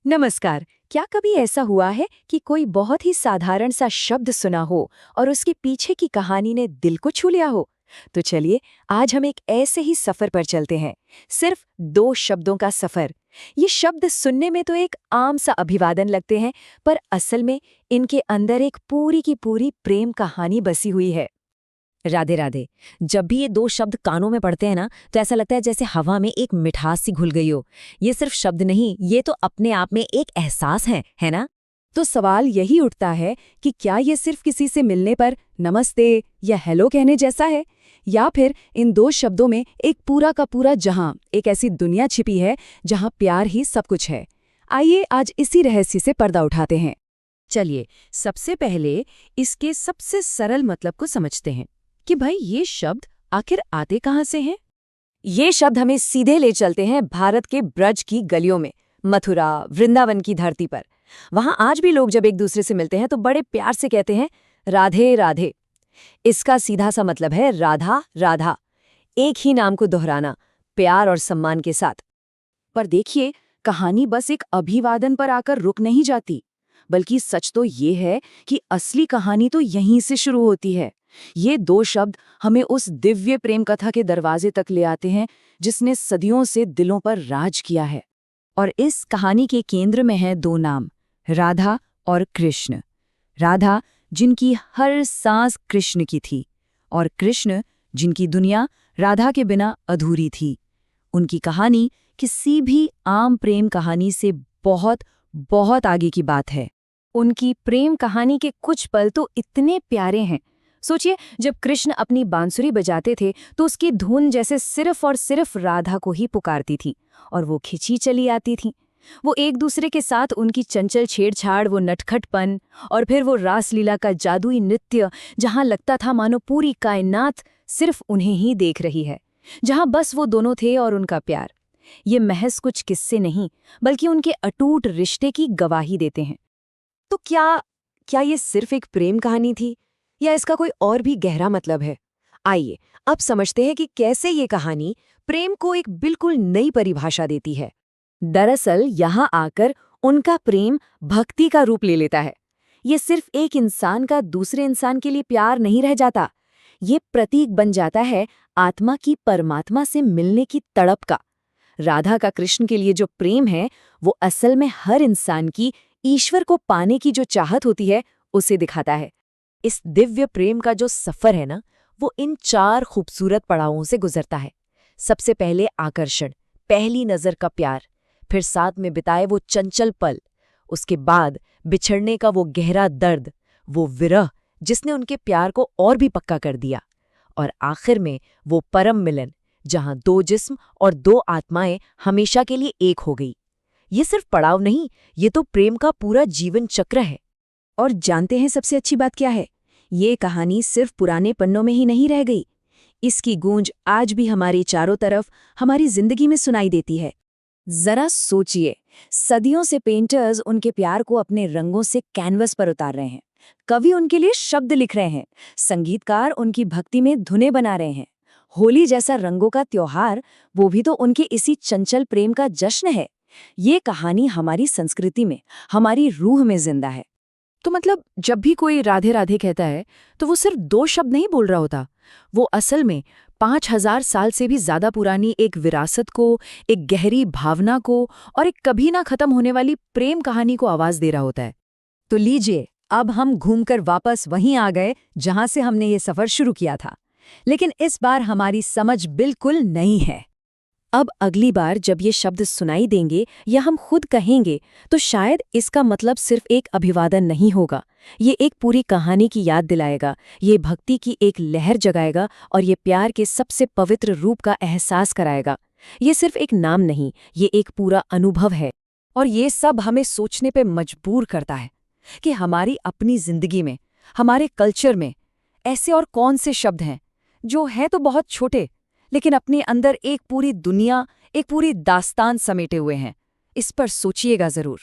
नमस्कार। क्या कभी ऐसा हुआ है कि कोई बहुत ही साधारण सा शब्द सुना हो और उसके पीछे की कहानी ने दिल को छू लिया हो? तो चलिए, आज हम एक ऐसे ही सफर पर चलते हैं। सिर्फ दो शब्दों का सफर। ये शब्द सुनने में तो एक आम सा अभिवादन लगते हैं, पर असल में इनके अंदर एक पूरी की पूरी प्रेम कहानी बसी हुई है। राधे राधे। जब भी ये दो शब्द कानों में पड़ते हैं ना, तो ऐसा लगता है जैसे हवा में एक मिठास सी घुल गई हो। ये सिर्फ शब्द नहीं, ये तो अपने आप में एक एहसास है ना? तो सवाल यही उठता है कि क्या ये सिर्फ किसी से मिलने पर नमस्ते या हेलो कहने जैसा है, या फिर इन दो शब्दों में एक पूरा का पूरा जहां, एक ऐसी दुनिया छिपी है जहां प्यार ही सब कुछ है। आइए आज इसी रहस्य से पर्दा उठाते हैं। चलिए, सबसे पहले इसके सबसे सरल मतलब को समझते हैं कि भाई ये शब्द आखिर आते कहाँ से हैं। ये शब्द हमें सीधे ले चलते हैं भारत के ब्रज की गलियों में, मथुरा, वृंदावन की धरती पर। वहां आज भी लोग जब एक दूसरे से मिलते हैं तो बड़े प्यार से कहते हैं राधे राधे। इसका सीधा सा मतलब है राधा राधा, एक ही नाम को दोहराना, प्यार और सम्मान के साथ। पर देखिए, कहानी बस एक अभिवादन पर आकर रुक नहीं जाती, बल्कि सच तो ये है कि असली कहानी तो यहीं से शुरू होती है। ये दो शब्द हमें उस दिव्य प्रेम कथा के दरवाजे तक ले आते हैं जिसने सदियों से दिलों पर राज किया है। और इस कहानी के केंद्र में है दो नाम, राधा और कृष्ण। राधा जिनकी हर सांस कृष्ण की थी, और कृष्ण जिनकी दुनिया राधा के बिना अधूरी थी। उनकी कहानी किसी भी आम प्रेम कहानी से बहुत बहुत आगे की बात है। उनकी प्रेम कहानी के कुछ पल तो इतने प्यारे हैं। सोचिए, जब कृष्ण अपनी बांसुरी बजाते थे तो उसकी धुन जैसे सिर्फ और सिर्फ राधा को ही पुकारती थी, और वो खिंची चली आती थी। वो एक दूसरे के साथ उनकी चंचल छेड़छाड़, वो नटखटपन, और फिर वो रासलीला का जादुई नृत्य, जहां लगता था मानो पूरी कायनात सिर्फ उन्हें ही देख रही है, जहां बस वो दोनों थे और उनका प्यार। ये महज कुछ किस्से नहीं, बल्कि उनके अटूट रिश्ते की गवाही देते हैं। तो क्या क्या ये सिर्फ एक प्रेम कहानी थी, या इसका कोई और भी गहरा मतलब है? आइए अब समझते हैं कि कैसे ये कहानी प्रेम को एक बिल्कुल नई परिभाषा देती है। दरअसल यहाँ आकर उनका प्रेम भक्ति का रूप ले लेता है। ये सिर्फ एक इंसान का दूसरे इंसान के लिए प्यार नहीं रह जाता, ये प्रतीक बन जाता है आत्मा की परमात्मा से मिलने की तड़प का। राधा का कृष्ण के लिए जो प्रेम है, वो असल में हर इंसान की ईश्वर को पाने की जो चाहत होती है, उसे दिखाता है। इस दिव्य प्रेम का जो सफर है ना, वो इन चार खूबसूरत पड़ावों से गुजरता है। सबसे पहले आकर्षण, पहली नजर का प्यार, फिर साथ में बिताए वो चंचल पल, उसके बाद बिछड़ने का वो गहरा दर्द, वो विरह जिसने उनके प्यार को और भी पक्का कर दिया, और आखिर में वो परम मिलन, जहां दो जिस्म और दो आत्माएं हमेशा के लिए एक हो गई। ये सिर्फ पड़ाव नहीं, ये तो प्रेम का पूरा जीवन चक्र है। और जानते हैं सबसे अच्छी बात क्या है? ये कहानी सिर्फ पुराने पन्नों में ही नहीं रह गई। इसकी गूंज आज भी हमारी चारों तरफ, हमारी जिंदगी में सुनाई देती है। जरा सोचिए, सदियों से पेंटर्स उनके प्यार को अपने रंगों से कैनवस पर उतार रहे हैं, कवि उनके लिए शब्द लिख रहे हैं, संगीतकार उनकी भक्ति में धुनें बना रहे हैं। होली जैसा रंगों का त्योहार, वो भी तो उनके इसी चंचल प्रेम का जश्न है। ये कहानी हमारी संस्कृति में, हमारी रूह में जिंदा है। तो मतलब जब भी कोई राधे राधे कहता है, तो वो सिर्फ दो शब्द नहीं बोल रहा होता। वो असल में 5000 साल से भी ज्यादा पुरानी एक विरासत को, एक गहरी भावना को, और एक कभी ना खत्म होने वाली प्रेम कहानी को आवाज दे रहा होता है। तो लीजिए, अब हम घूमकर वापस वहीं आ गए जहां से हमने ये सफर शुरू किया था, लेकिन इस बार हमारी समझ बिल्कुल नई है। अब अगली बार जब ये शब्द सुनाई देंगे या हम खुद कहेंगे, तो शायद इसका मतलब सिर्फ एक अभिवादन नहीं होगा। ये एक पूरी कहानी की याद दिलाएगा, ये भक्ति की एक लहर जगाएगा, और ये प्यार के सबसे पवित्र रूप का एहसास कराएगा। ये सिर्फ एक नाम नहीं, ये एक पूरा अनुभव है। और ये सब हमें सोचने पे मजबूर करता है कि हमारी अपनी जिंदगी में, हमारे कल्चर में ऐसे और कौन से शब्द हैं जो हैं तो बहुत छोटे, लेकिन अपने अंदर एक पूरी दुनिया, एक पूरी दास्तान समेटे हुए हैं। इस पर सोचिएगा जरूर।